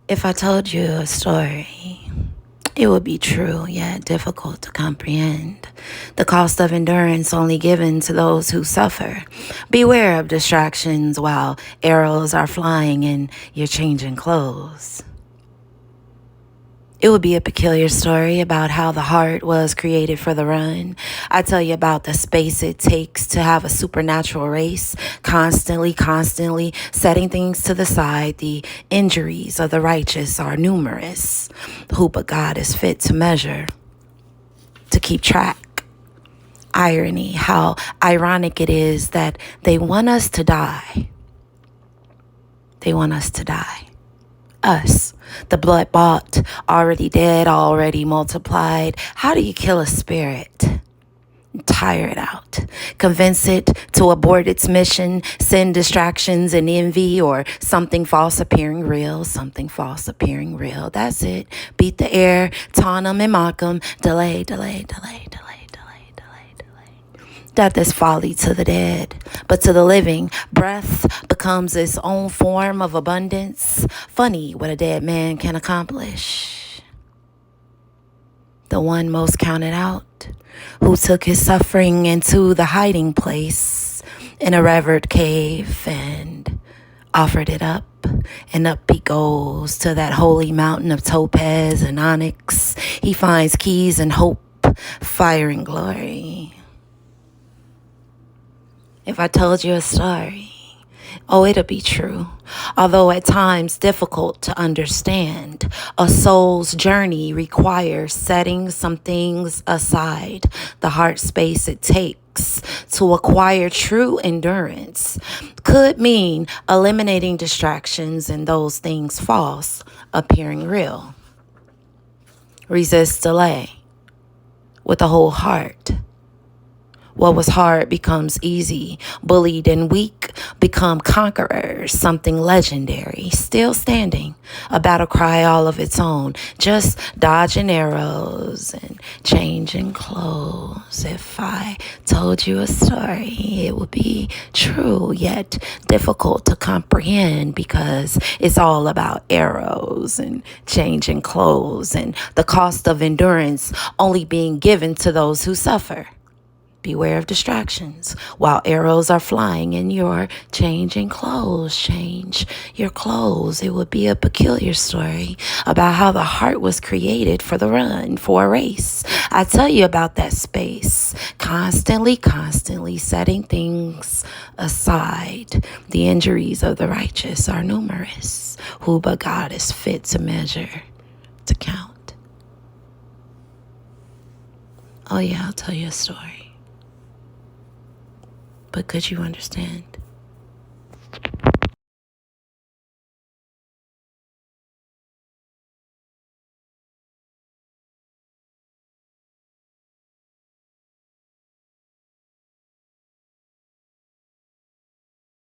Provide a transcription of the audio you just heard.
If I told you a story, it would be true, yet difficult to comprehend. The cost of endurance only given to those who suffer. Beware of distractions while arrows are flying and you're changing clothes. It would be a peculiar story about how the heart was created for the run. I tell you about the space it takes to have a supernatural race, constantly setting things to the side. The injuries of the righteous are numerous. Who but God is fit to measure, to keep track? Irony, how ironic it is that they want us to die. They want us to die. Us, the blood bought, already dead, already multiplied. How do you kill a spirit? Tire it out. Convince it to abort its mission, send distractions and envy, or something false appearing real, something false appearing real. That's it. Beat the air, taunt them and mock them. Delay. Death is folly to the dead, but to the living, breath becomes its own form of abundance. Funny what a dead man can accomplish. The one most counted out, who took his suffering into the hiding place in a revered cave and offered it up. And up he goes to that holy mountain of topaz and onyx. He finds keys and hope, fire and glory. If I told you a story, oh, it'll be true. Although at times difficult to understand, a soul's journey requires setting some things aside. The heart space it takes to acquire true endurance could mean eliminating distractions and those things false appearing real. Resist delay with a whole heart. What was hard becomes easy. Bullied and weak become conquerors, something legendary. Still standing, a battle cry all of its own. Just dodging arrows and changing clothes. If I told you a story, it would be true, yet difficult to comprehend because it's all about arrows and changing clothes and the cost of endurance only being given to those who suffer. Beware of distractions while arrows are flying and you're changing clothes. Change your clothes. It would be a peculiar story about how the heart was created for the run, for a race. I tell you about that space. Constantly setting things aside. The injuries of the righteous are numerous. Who but God is fit to measure, to count? Oh yeah, I'll tell you a story. But could you understand?